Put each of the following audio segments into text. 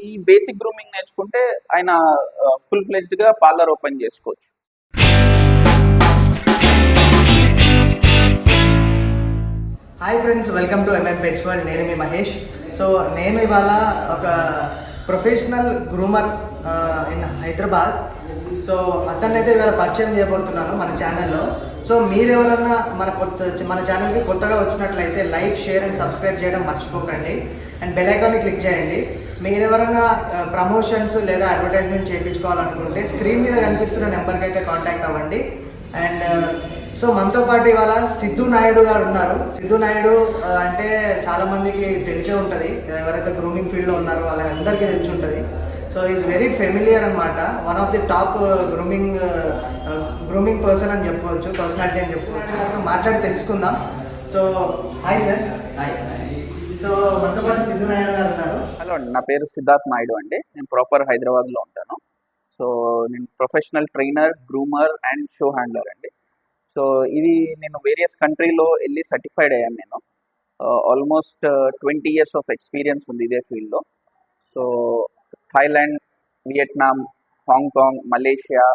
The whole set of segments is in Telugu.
ఈ బేసిక్ గ్రూమింగ్ నేర్చుకుంటే ఆయన ఫుల్ ఫ్లెజ్డ్గా పార్లర్ ఓపెన్ చేసుకోవచ్చు. Hi friends, welcome to MM pets world. నేను మీ మహేష్. సో నేను ఇవాళ ఒక professional groomer in Hyderabad. So అతన్నైతే ఇవాళ పరిచయం చేయబోతున్నాను మన ఛానల్లో. సో మీరు ఎవరన్నా మన ఛానల్కి కొత్తగా వచ్చినట్లయితే లైక్, షేర్ అండ్ సబ్స్క్రైబ్ చేయడం మర్చిపోకండి. అండ్ బెల్ ఐకాన్ని క్లిక్ చేయండి. మీరు ఎవరైనా ప్రమోషన్స్ లేదా అడ్వర్టైజ్మెంట్ చేయించుకోవాలనుకుంటే స్క్రీన్ మీద కనిపిస్తున్న నెంబర్కి అయితే కాంటాక్ట్ అవ్వండి. అండ్ సో మనతో పాటు ఇవాళ సిద్ధు నాయుడు గారు ఉన్నారు. సిద్ధు నాయుడు అంటే చాలామందికి తెలిసే ఉంటుంది, ఎవరైతే గ్రూమింగ్ ఫీల్డ్లో ఉన్నారో వాళ్ళందరికీ తెలిసి ఉంటుంది. సో ఈజ్ వెరీ ఫెమిలియర్ అనమాట. One of the top grooming person అని చెప్పవచ్చు, పర్సనాలిటీ అని చెప్పుకోవచ్చు. మాట్లాడి తెలుసుకుందాం. So hi sir. Hi. So మనతో పాటు సిద్ధు నాయుడు గారు ఉన్నారు. హలో అండి, నా పేరు సిద్ధార్థ్ నాయుడు అండి. నేను ప్రాపర్ హైదరాబాద్లో ఉంటాను. సో నేను professional trainer, groomer and show handler అండి. సో ఇది నేను వేరియస్ కంట్రీలో వెళ్ళి సర్టిఫైడ్ అయ్యాను. నేను ఆల్మోస్ట్ 20 years ఆఫ్ ఎక్స్పీరియన్స్ ఉంది ఇదే ఫీల్డ్లో. So Thailand, Vietnam, Hong Kong, Malaysia,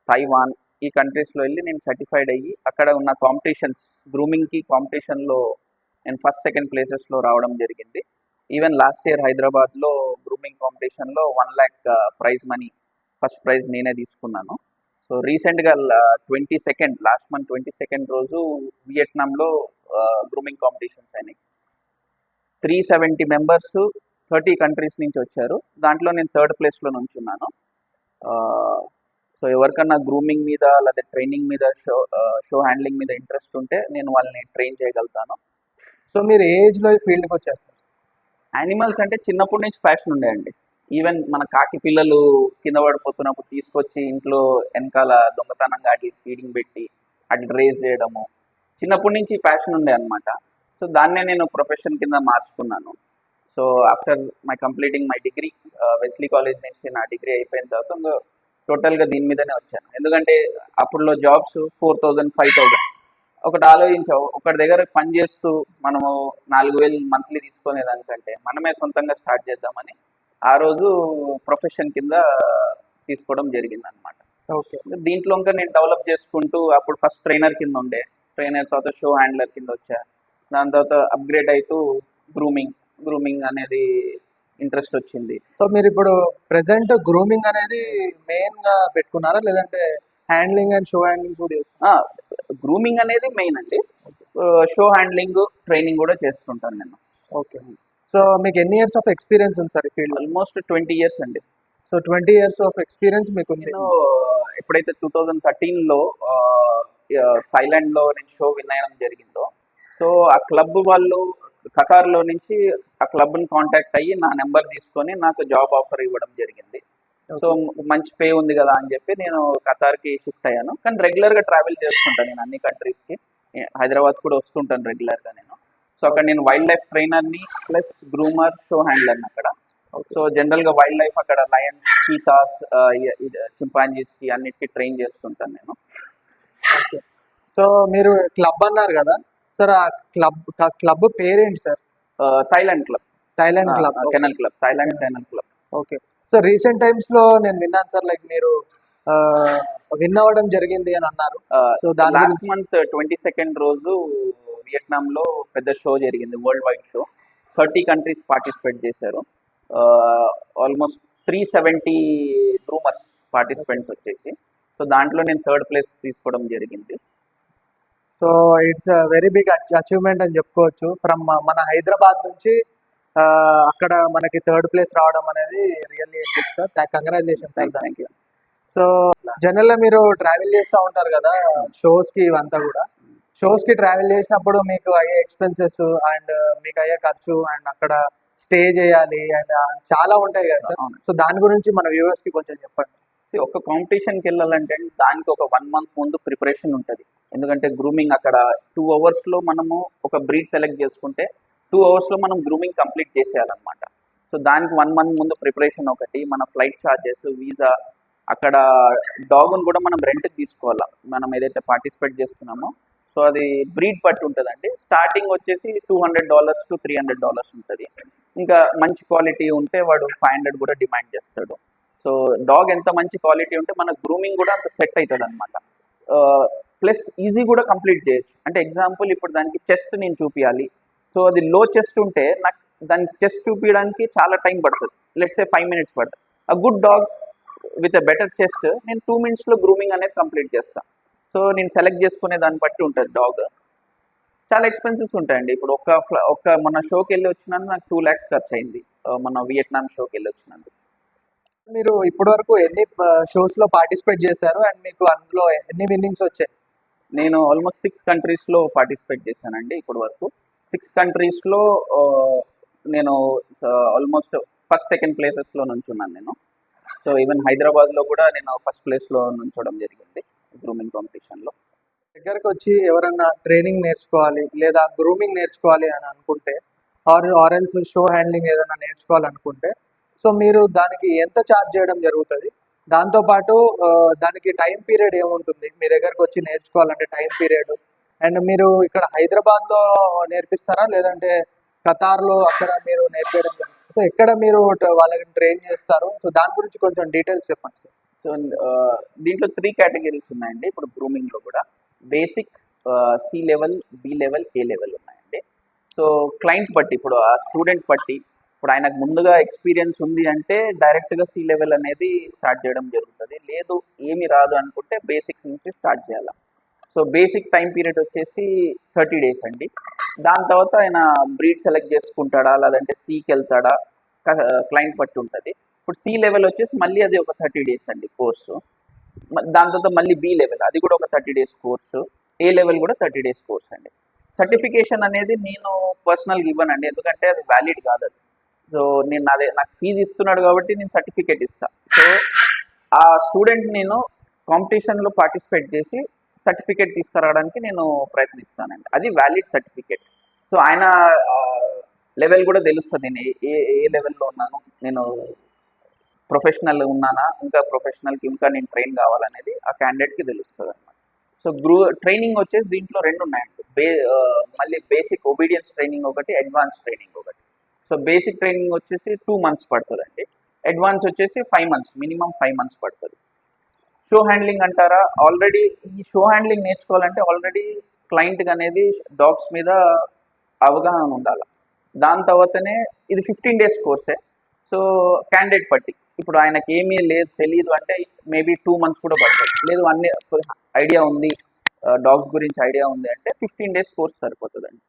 Taiwan ఈ కంట్రీస్లో వెళ్ళి నేను సర్టిఫైడ్ అయ్యి అక్కడ ఉన్న కాంపిటీషన్స్, గ్రూమింగ్కి కాంపిటీషన్లో నేను ఫస్ట్, సెకండ్ ప్లేసెస్లో రావడం జరిగింది. ఈవెన్ లాస్ట్ ఇయర్ హైదరాబాద్లో గ్రూమింగ్ కాంపిటీషన్లో 1 lakh prize money, first prize నేనే తీసుకున్నాను. సో రీసెంట్గా లాస్ట్ మంత్ 22nd రోజు వియట్నాంలో గ్రూమింగ్ కాంపిటీషన్స్ అయినాయి. 370 members 30 countries నుంచి వచ్చారు. దాంట్లో నేను 3rd ప్లేస్లో నుంచున్నాను. సో ఎవరికన్నా గ్రూమింగ్ మీద లేదా ట్రైనింగ్ మీద, షో హ్యాండ్లింగ్ మీద ఇంట్రెస్ట్ ఉంటే నేను వాళ్ళని ట్రైన్ చేయగలుగుతాను. సో మీరు ఏ ఏజ్లో ఈ ఫీల్డ్కి వచ్చారు? యానిమల్స్ అంటే చిన్నప్పటి నుంచి ప్యాషన్ ఉండేయండి. ఈవెన్ మన కాకి పిల్లలు కింద పడిపోతున్నప్పుడు తీసుకొచ్చి ఇంట్లో వెనకాల దొంగతనంగా అట్లా ఫీడింగ్ పెట్టి అట్లా రేజ్ చేయడము చిన్నప్పటి నుంచి ప్యాషన్ ఉండే అనమాట. సో దాన్నే నేను ప్రొఫెషన్ కింద మార్చుకున్నాను. So after completing my degree, Wesley college నుంచి నా డిగ్రీ అయిపోయిన తర్వాత టోటల్గా దీని మీదనే వచ్చాను. ఎందుకంటే అప్పుడులో జాబ్స్ 4,000, 5,000. ఒకటి ఆలోచించావు, ఒకటి దగ్గర పని చేస్తూ మనము 4,000 మంత్లీ తీసుకునేదానికంటే మనమే సొంతంగా స్టార్ట్ చేద్దామని ఆ రోజు ప్రొఫెషన్ కింద తీసుకోవడం జరిగింది అనమాట. ఓకే. దీంట్లో ఇంకా నేను డెవలప్ చేసుకుంటూ అప్పుడు ఫస్ట్ ట్రైనర్ కింద ఉండే, ట్రైనర్ తర్వాత షో హ్యాండ్లర్ కింద వచ్చా. దాని తర్వాత అప్గ్రేడ్ అవుతూ గ్రూమింగ్ అనేది ఇంట్రెస్ట్ వచ్చింది. సో మీరు ఇప్పుడు ప్రెసెంట్ గ్రూమింగ్ అనేది మెయిన్ గా పెట్టుకున్నారా, లేదంటే హ్యాండ్లింగ్ అండ్ షో హ్యాండ్లింగ్ కూడా? గ్రూమింగ్ అనేది మెయిన్ అండి. షో హ్యాండ్లింగ్, ట్రైనింగ్ కూడా చేస్తుంటాను నేను. ఓకే. సో మీకు ఎన్ని ఇయర్స్ ఆఫ్ ఎక్స్పీరియన్స్ ఉంది సార్ ఈ ఫీల్డ్? ఆల్మోస్ట్ 20 years అండి. సో 20 years ఆఫ్ ఎక్స్పీరియన్స్ మీకు ఉంది. నేను ఎప్పుడైతే 2013లో థాయిలాండ్లో నేను షో విన్ అయ్యడం జరిగిందో, సో ఆ క్లబ్ వాళ్ళు ఖతార్లో నుంచి ఆ క్లబ్ని కాంటాక్ట్ అయ్యి నా నెంబర్ తీసుకొని నాకు జాబ్ ఆఫర్ ఇవ్వడం జరిగింది. సో మంచి పే ఉంది కదా అని చెప్పి నేను ఖతార్కి షిఫ్ట్ అయ్యాను. కానీ రెగ్యులర్గా ట్రావెల్ చేస్తుంటాను నేను అన్ని కంట్రీస్కి. హైదరాబాద్ కూడా వస్తుంటాను రెగ్యులర్గా నేను. సో అక్కడ నేను వైల్డ్ లైఫ్ ట్రైనర్ని ప్లస్ గ్రూమర్, షో హ్యాండ్లర్ని అక్కడ. సో జనరల్గా వైల్డ్ లైఫ్ అక్కడ లయన్స్, చీతాస్, చింపాంజీస్కి అన్నిటికీ ట్రైన్ చేస్తుంటాను నేను. ఓకే. సో మీరు క్లబ్ అన్నారు కదా సార్, ఆ క్లబ్ పేరేంటి sir? Thailand club. Thailand club, kennel club, Thailand kennel club. Okay. So recent times లో నేను విన్నాను సార్, లైక్ మీరు విన్ అవ్వడం జరిగింది అని అన్నారు. సో దాని లాస్ట్ మంత్ 22nd రోజు వియట్నాంలో పెద్ద షో జరిగింది, world wide show. 30 countries participate చేశారు. ఆల్మోస్ట్ 370 గ్రూమర్స్ పార్టిసిపెంట్స్ వచ్చేసి. సో దాంట్లో నేను 3rd ప్లేస్ తీసుకోవడం జరిగింది. So it's very big achievement అని చెప్పుకోవచ్చు. ఫ్రమ్ మన హైదరాబాద్ నుంచి అక్కడ మనకి 3rd ప్లేస్ రావడం అనేది really good sir. Congratulations sir. Thank you. So జనరల్గా మీరు ట్రావెల్ చేస్తూ ఉంటారు కదా షోస్కి, ఇవంతా కూడా షోస్కి ట్రావెల్ చేసినప్పుడు మీకు అయ్యే ఎక్స్పెన్సెస్ అండ్ మీకు అయ్యే ఖర్చు అండ్ అక్కడ స్టే చేయాలి అండ్ చాలా ఉంటాయి కదా సార్. సో దాని గురించి మన వ్యూవర్స్కి కొంచెం చెప్పండి. ఒక కాంపిటీషన్కి వెళ్ళాలంటే దానికి ఒక 1 month ముందు ప్రిపరేషన్ ఉంటుంది. ఎందుకంటే గ్రూమింగ్ అక్కడ 2 hours మనము ఒక బ్రీడ్ సెలెక్ట్ చేసుకుంటే 2 hours మనం గ్రూమింగ్ కంప్లీట్ చేసేయాలన్నమాట. సో దానికి 1 month ముందు ప్రిపరేషన్ ఒకటి, మన ఫ్లైట్ ఛార్జెస్, వీసా, అక్కడ డాగ్ను కూడా మనం రెంట్కి తీసుకోవాలా మనం ఏదైతే పార్టిసిపేట్ చేస్తున్నామో. సో అది బ్రీడ్ పట్టి ఉంటుందండి. స్టార్టింగ్ వచ్చేసి $200 to $300 ఉంటుంది. ఇంకా మంచి క్వాలిటీ ఉంటే వాడు 500 కూడా డిమాండ్ చేస్తాడు. సో డాగ్ ఎంత మంచి క్వాలిటీ ఉంటే మన గ్రూమింగ్ కూడా అంత సెట్ అవుతుంది అనమాట. ప్లస్ ఈజీ కూడా కంప్లీట్ చేయొచ్చు. అంటే ఎగ్జాంపుల్ ఇప్పుడు దానికి చెస్ట్ నేను చూపించాలి. సో అది లో చెస్ట్ ఉంటే నాకు దానికి చెస్ట్ చూపించడానికి చాలా టైం పడుతుంది. లెట్స్ సే 5 minutes పడుతుంది. ఆ good dog with a better chest నేను 2 minutes గ్రూమింగ్ అనేది కంప్లీట్ చేస్తాను. సో నేను సెలెక్ట్ చేసుకునే దాన్ని బట్టి ఉంటుంది డాగ్. చాలా ఎక్స్పెన్సెస్ ఉంటాయండి. ఇప్పుడు ఒక్క మన షోకి వెళ్ళి వచ్చినందుకు నాకు 2 lakhs ఖర్చు అయింది. మన వియట్నాం షోకి వెళ్ళి వచ్చినందుకు. మీరు ఇప్పటి వరకు ఎన్ని షోస్ లో పార్టిసిపేట్ చేశారు అండ్ మీకు అందులో ఎన్ని విన్నింగ్స్ వచ్చాయి? నేను ఆల్మోస్ట్ 6 countries పార్టిసిపేట్ చేశానండి ఇప్పటి వరకు. 6 countries నేను ఆల్మోస్ట్ ఫస్ట్ సెకండ్ ప్లేసెస్లో నుంచున్నాను నేను. సో ఈవెన్ హైదరాబాద్లో కూడా నేను ఫస్ట్ ప్లేస్లో నుంచోవడం జరిగింది గ్రూమింగ్ కాంపిటీషన్లో. దగ్గరకు వచ్చి ఎవరన్నా ట్రైనింగ్ నేర్చుకోవాలి లేదా గ్రూమింగ్ నేర్చుకోవాలి అని అనుకుంటే ఆర్ఎల్స్ షో హ్యాండ్లింగ్ ఏదైనా నేర్చుకోవాలనుకుంటే సో మీరు దానికి ఎంత ఛార్జ్ చేయడం జరుగుతుంది? దాంతోపాటు దానికి టైం పీరియడ్ ఏముంటుంది మీ దగ్గరకు వచ్చి నేర్చుకోవాలంటే టైం పీరియడ్? అండ్ మీరు ఇక్కడ హైదరాబాద్లో నేర్పిస్తారా లేదంటే ఖతార్లో అక్కడ మీరు నేర్పించడం జరుగుతుంది? సో ఎక్కడ మీరు వాళ్ళని ట్రైన్ చేస్తారు? సో దాని గురించి కొంచెం డీటెయిల్స్ చెప్పండి సార్. సో దీంట్లో 3 categories ఉన్నాయండి ఇప్పుడు గ్రూమింగ్లో కూడా. Basic, C level, B level, A level ఉన్నాయండి. సో క్లయింట్ బట్టి, ఇప్పుడు ఆ స్టూడెంట్ బట్టి, ఇప్పుడు ఆయనకు ముందుగా ఎక్స్పీరియన్స్ ఉంది అంటే డైరెక్ట్గా సి లెవెల్ అనేది స్టార్ట్ చేయడం జరుగుతుంది. లేదు ఏమి రాదు అనుకుంటే బేసిక్స్ నుంచి స్టార్ట్ చేయాలి. సో బేసిక్ టైం పీరియడ్ వచ్చేసి 30 days అండి. దాని తర్వాత ఆయన బ్రీడ్ సెలెక్ట్ చేసుకుంటాడా లేదంటే సికి వెళ్తాడా క్లయింట్ బట్టి ఉంటుంది. ఇప్పుడు సి లెవెల్ వచ్చేసి మళ్ళీ అది ఒక 30 days అండి కోర్సు. దాని తర్వాత మళ్ళీ బి లెవెల్ అది కూడా ఒక 30 days కోర్సు. ఏ లెవెల్ కూడా 30 days కోర్స్ అండి. సర్టిఫికేషన్ అనేది నేను పర్సనల్గా ఇవ్వనండి, ఎందుకంటే అది వ్యాలిడ్ కాదు అది. సో నేను నాకు ఫీజు ఇస్తున్నాడు కాబట్టి నేను సర్టిఫికేట్ ఇస్తాను. సో ఆ స్టూడెంట్ నేను కాంపిటీషన్లో పార్టిసిపేట్ చేసి సర్టిఫికేట్ తీసుకురావడానికి నేను ప్రయత్నిస్తానండి. అది వ్యాలిడ్ సర్టిఫికేట్. సో ఆయన లెవెల్ కూడా తెలుస్తుంది, నేను ఏ లెవెల్లో ఉన్నాను, నేను ప్రొఫెషనల్ ఉన్నానా, ఇంకా ప్రొఫెషనల్కి ఇంకా నేను ట్రైన్ కావాలనేది ఆ క్యాండిడేట్కి తెలుస్తుంది అనమాట. సో ట్రైనింగ్ వచ్చేసి దీంట్లో 2 ఉన్నాయండి. మళ్ళీ బేసిక్ ఒబీడియన్స్ ట్రైనింగ్ ఒకటి, అడ్వాన్స్ ట్రైనింగ్ ఒకటి. సో బేసిక్ ట్రైనింగ్ వచ్చేసి 2 months పడుతుందండి. అడ్వాన్స్ వచ్చేసి 5 months, మినిమం 5 months పడుతుంది. షో హ్యాండ్లింగ్ అంటారా, ఆల్రెడీ ఈ షో హ్యాండ్లింగ్ నేర్చుకోవాలంటే ఆల్రెడీ క్లయింట్కి అనేది డాగ్స్ మీద అవగాహన ఉండాలి. దాని తర్వాతనే ఇది 15 days కోర్సే. సో క్యాండిడేట్ పట్టి, ఇప్పుడు ఆయనకి ఏమీ లేదు తెలియదు అంటే మేబీ 2 months కూడా పడుతుంది. లేదు అన్ని ఐడియా ఉంది, డాగ్స్ గురించి ఐడియా ఉంది అంటే 15 days కోర్స్ సరిపోతుందండి.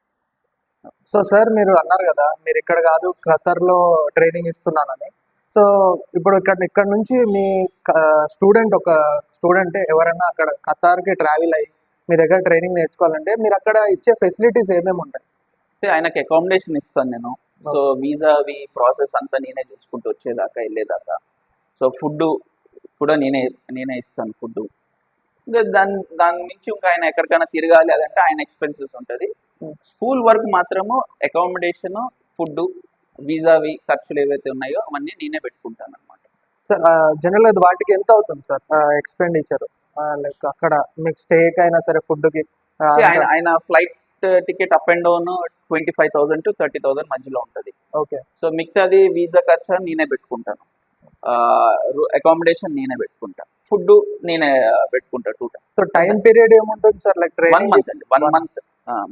సో సార్ మీరు అన్నారు కదా మీరు ఇక్కడ కాదు ఖతర్లో ట్రైనింగ్ ఇస్తున్నానని. సో ఇప్పుడు ఇక్కడ నుంచి మీ స్టూడెంట్ ఎవరైనా అక్కడ ఖతార్కి ట్రావెల్ అయ్యి మీ దగ్గర ట్రైనింగ్ నేర్చుకోవాలంటే మీరు అక్కడ ఇచ్చే ఫెసిలిటీస్ ఏమేమి ఉంటాయి? ఆయనకి అకామిడేషన్ ఇస్తాను నేను. సో వీసా ప్రాసెస్ అంతా నేనే చూసుకుంటూ వచ్చేదాకా వెళ్ళేదాకా. సో ఫుడ్ కూడా నేనే ఇస్తాను ఫుడ్. ఇంకా దాని నుంచి ఇంకా ఆయన ఎక్కడికైనా తిరగాలి అదంటే ఆయన ఎక్స్పెన్సెస్ ఉంటుంది. స్కూల్ వర్క్ మాత్రము అకామిడేషన్, ఫుడ్, వీసావి ఖర్చులు ఏవైతే ఉన్నాయో అవన్నీ నేనే పెట్టుకుంటాను అనమాట. సార్ జనరల్గా వాటికి ఎంత అవుతుంది సార్ ఎక్స్పెండిచర్? లైక్ అక్కడ మీకు స్టేకి అయినా సరే ఫుడ్కి ఆయన flight ticket up and down 25,000 to 30,000 మధ్యలో ఉంటుంది. ఓకే. సో మిగతాది వీసా ఖర్చు నేనే పెట్టుకుంటాను, అకామిడేషన్ నేనే పెట్టుకుంటాను, ఫుడ్ నేనే పెట్టుకుంటా. 2 times. సో టైం పీరియడ్ ఏముంటుంది సార్? లైక్ 1 month అండి. 1 month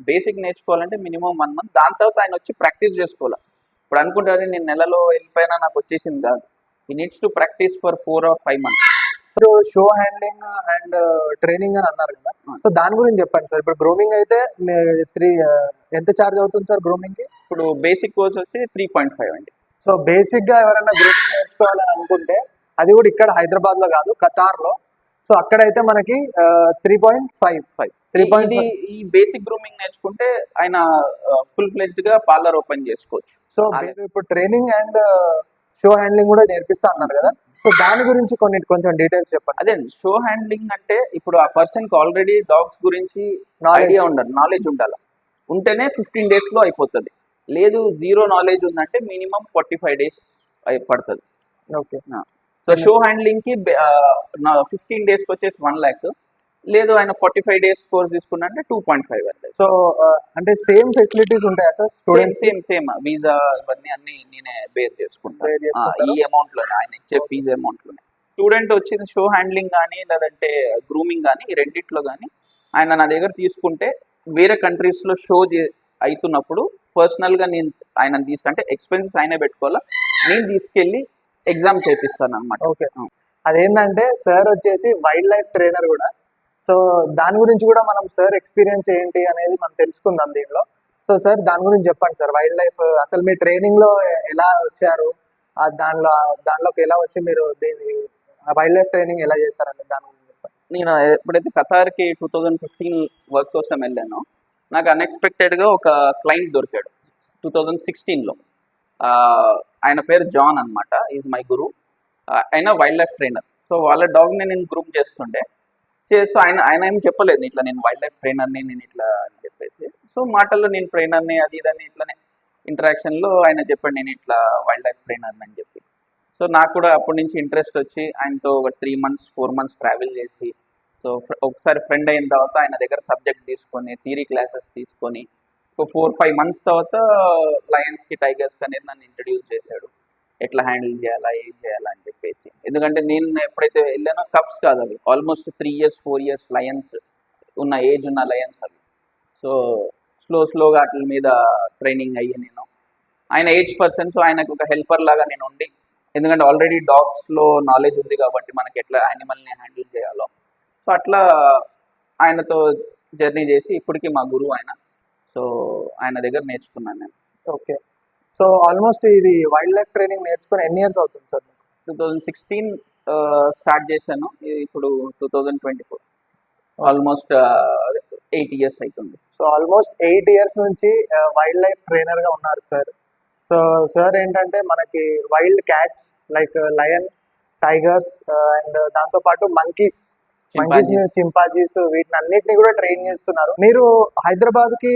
బేసిక్ నేర్చుకోవాలంటే మినిమం 1 month. దాని తర్వాత ఆయన వచ్చి ప్రాక్టీస్ చేసుకోవాలి. ఇప్పుడు అనుకుంటారు నేను నెలలో వెళ్ళిపోయినా నాకు వచ్చేసింది కాదు. ఈ needs to practice for 4 or 5 months. So show handling and training అని అన్నారు కదా, సో దాని గురించి చెప్పండి సార్. ఇప్పుడు గ్రూమింగ్ అయితే ఎంత ఛార్జ్ అవుతుంది సార్ గ్రూమింగ్కి? ఇప్పుడు బేసిక్ కోర్స్ వచ్చి 3.5 అండి. సో బేసిక్గా ఎవరైనా గ్రూమింగ్ నేర్చుకోవాలని అనుకుంటే అది కూడా ఇక్కడ హైదరాబాద్లో కాదు ఖతార్లో. సో అక్కడైతే మనకి 3.5. ఈ బేసిక్ గ్రూమింగ్ నేర్చుకుంటే ఆయన ఫుల్ ఫ్లెజ్డ్ గా పార్లర్ ఓపెన్ చేసుకోవచ్చు. సో ఇప్పుడు ట్రైనింగ్ అండ్ షో హ్యాండ్లింగ్ కూడా నేర్పిస్తా అన్నారు కదా, సో దాని గురించి కొంచెం డీటెయిల్స్ చెప్పండి. అదే షో హ్యాండ్లింగ్ అంటే ఇప్పుడు ఆ పర్సన్ కి ఆల్రెడీ డాగ్స్ గురించి ఐడియా ఉండాలి, నాలెడ్జ్ ఉండాలి. ఉంటేనే 15 days లో అయిపోతుంది. లేదు జీరో నాలెడ్జ్ ఉందంటే మినిమం 45 days పడుతుంది. ఓకే. సో షో హ్యాండ్లింగ్ కి 15 days వచ్చేసి 1 lakh, లేదు ఆయన 45 days కోర్స్ తీసుకున్నా అంటే 2.5 వెళ్ళలేదు. సో అంటే సేమ్ ఫెసిలిటీస్ ఉంటాయా sir same students? Same same visa ఇవన్నీ అన్ని నేనే బేర్ చేసుకుంటాను. Bear చేసుకుంటారా? ఈ అమౌంట్ లోనే ఆయన ఇచ్చే ఫీజు అమౌంట్ లోనే. స్టూడెంట్ వచ్చింది షో హ్యాండ్లింగ్ కానీ లేదంటే గ్రూమింగ్ కానీ ఈ రెండిట్లో కానీ ఆయన నా దగ్గర తీసుకుంటే వేరే కంట్రీస్ లో షో అవుతున్నప్పుడు పర్సనల్ గా నేను ఆయన తీసుకుంటే ఎక్స్పెన్సెస్ ఆయనే పెట్టుకోవాలా, నేను తీసుకెళ్ళి ఎగ్జామ్ చేపిస్తాను అనమాట. ఓకే. అదేంటంటే సార్ వచ్చేసి వైల్డ్ లైఫ్ ట్రైనర్ కూడా. సో దాని గురించి కూడా మనం సార్ ఎక్స్పీరియన్స్ ఏంటి అనేది మనం తెలుసుకుందాం దీనిలో. సో సార్ దాని గురించి చెప్పండి సార్. వైల్డ్ లైఫ్ అసలు మీ ట్రైనింగ్ లో ఎలా వచ్చారు, దానిలోకి ఎలా వచ్చి మీరు దీని వైల్డ్ లైఫ్ ట్రైనింగ్ ఎలా చేస్తారండి దాని గురించి చెప్పండి. నేను ఎప్పుడైతే ఖతార్కి 2015 వర్క్ కోసం వెళ్ళానో నాకు అన్ఎక్స్పెక్టెడ్గా ఒక క్లయింట్ దొరికాడు 2016లో. ఆయన పేరు జాన్ అనమాట, ఈజ్ మై గురు. ఆయన వైల్డ్ లైఫ్ ట్రైనర్. సో వాళ్ళ డాగ్ని నేను గ్రూప్ చేస్తుండే. చేస్తూ ఆయన ఏం చెప్పలేదు ఇట్లా నేను వైల్డ్ లైఫ్ ట్రైనర్ని నేను ఇట్లా అని చెప్పేసి. సో మాటల్లో నేను ట్రైనర్ని అది ఇదని ఇట్లానే ఇంటరాక్షన్లో ఆయన చెప్పాడు నేను ఇట్లా వైల్డ్ లైఫ్ ట్రైనర్ని అని చెప్పి. సో నాకు కూడా అప్పటి నుంచి ఇంట్రెస్ట్ వచ్చి ఆయనతో ఒక 3 months 4 months ట్రావెల్ చేసి, సో ఒకసారి ఫ్రెండ్ అయిన తర్వాత ఆయన దగ్గర సబ్జెక్ట్ తీసుకొని థియరీ క్లాసెస్ తీసుకొని ఒక 4-5 months తర్వాత లయన్స్కి టైగర్స్కి అనేది నన్ను ఇంట్రడ్యూస్ చేశాడు, ఎట్లా హ్యాండిల్ చేయాలా ఏం చేయాలా అని చెప్పేసి. ఎందుకంటే నేను ఎప్పుడైతే వెళ్ళానో కప్స్ కాదు అవి, ఆల్మోస్ట్ 3 years 4 years లయన్స్ ఉన్న ఏజ్ ఉన్న లయన్స్ అవి. సో స్లోగా వాటి మీద ట్రైనింగ్ అయ్యి నేను ఆయన ఏజ్ పర్సన్. సో ఆయనకు ఒక హెల్పర్ లాగా నేను ఉండి, ఎందుకంటే ఆల్రెడీ డాగ్స్లో నాలెడ్జ్ ఉంది కాబట్టి మనకి ఎట్లా యానిమల్ని హ్యాండిల్ చేయాలో. సో అట్లా ఆయనతో జర్నీ చేసి ఇప్పటికీ మా గురువు ఆయన. సో ఆయన దగ్గర నేర్చుకున్నాను నేను. ఓకే. సో ఆల్మోస్ట్ ఇది వైల్డ్ లైఫ్ ట్రైనింగ్ నేర్చుకుని ఎన్ని ఇయర్స్ అవుతుంది సార్? 2016 స్టార్ట్ చేశాను, ఇది ఇప్పుడు 2024, ఆల్మోస్ట్ 8 years అవుతుంది. సో ఆల్మోస్ట్ 8 years నుంచి వైల్డ్ లైఫ్ ట్రైనర్ గా ఉన్నారు సార్. సో సార్ ఏంటంటే మనకి wild cats like lion, tigers and దాంతో పాటు మంకీస్, చింపాజీస్ వీటిని అన్నిటిని కూడా ట్రైన్ చేస్తున్నారు. మీరు హైదరాబాద్ కి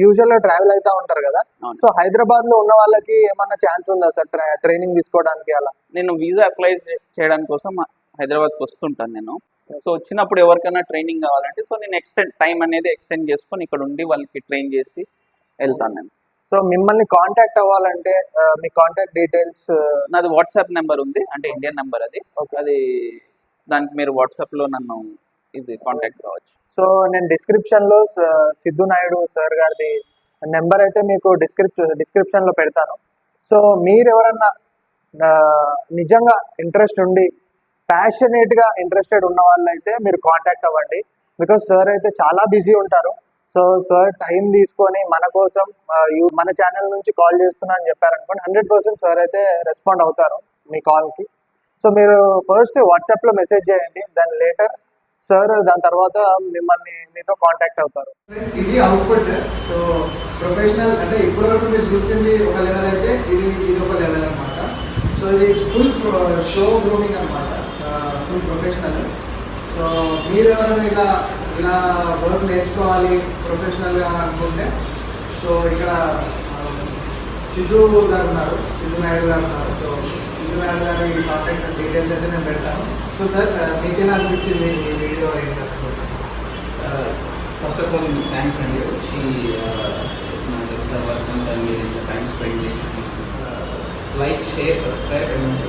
యూజువల్ గా ట్రావెల్ అవుతా ఉంటారు కదా. సో హైదరాబాద్ లో ఉన్న వాళ్ళకి ఏమన్నా ఛాన్స్ ఉందా సార్ ట్రైనింగ్ తీసుకోవడానికి? అలా నేను వీసా అప్లై చేయడానికి కోసం హైదరాబాద్కి వస్తుంటాను నేను. సో వచ్చినప్పుడు ఎవరికైనా ట్రైనింగ్ కావాలంటే సో నేను టైం అనేది ఎక్స్టెండ్ చేసుకొని ఇక్కడ ఉండి వాళ్ళకి ట్రైన్ చేసి వెళ్తాను నేను. సో మిమ్మల్ని కాంటాక్ట్ అవ్వాలంటే మీ కాంటాక్ట్ డీటెయిల్స్? నాది వాట్సాప్ నెంబర్ ఉంది, అంటే ఇండియన్ నెంబర్ అది. అది దానికి మీరు వాట్సాప్లో నన్ను ఇది కాంటాక్ట్ కావచ్చు. సో నేను డిస్క్రిప్షన్లో సిద్ధు నాయుడు సార్ గారిది నెంబర్ అయితే మీకు డిస్క్రిప్షన్లో పెడతాను. సో మీరు ఎవరన్నా నిజంగా ఇంట్రెస్ట్ ఉండి ప్యాషనేట్గా ఇంట్రెస్టెడ్ ఉన్న వాళ్ళు అయితే మీరు కాంటాక్ట్ అవ్వండి. బికాస్ సార్ అయితే చాలా బిజీ ఉంటారు. సో సార్ టైం తీసుకొని మన కోసం మన ఛానల్ నుంచి కాల్ చేస్తున్నా అని చెప్పారనుకోండి, 100% సార్ అయితే రెస్పాండ్ అవుతారు మీ కాల్కి. సో మీరు ఫస్ట్ వాట్సాప్లో మెసేజ్ చేయండి, దాని లేటర్ సార్ దాని తర్వాత మీతో కాంటాక్ట్ అవుతారు. ఇది అవుట్పుట్. సో ప్రొఫెషనల్ అంటే ఇప్పటివరకు మీరు చూసింది ఒక లెవెల్ అయితే ఇది ఒక లెవెల్ అనమాట. సో ఇది ఫుల్ షో గ్రూమింగ్ అనమాట, ఫుల్ ప్రొఫెషనల్. సో మీరు ఎవరైనా ఇలా వర్క్ నేర్చుకోవాలి ప్రొఫెషనల్గా అనుకుంటే సో ఇక్కడ సిద్ధు గారు ఉన్నారు, సిద్ధు నాయుడు గారు ఉన్నారు. సో సిద్ధు నాయుడు గారి కాంటాక్ట్ డీటెయిల్స్ అయితే నేను పెడతాను. సో సార్ మీకు ఎలా అనిపించింది ఈ వీడియో ఏంటనుకుంటున్నాను? ఫస్ట్ ఆఫ్ ఆల్ థ్యాంక్స్ అండి, వచ్చి నా వర్క్ అంతా మీరు ఇంత టైం స్పెండ్ చేసి తీసుకుంటారు. Like, share, subscribe and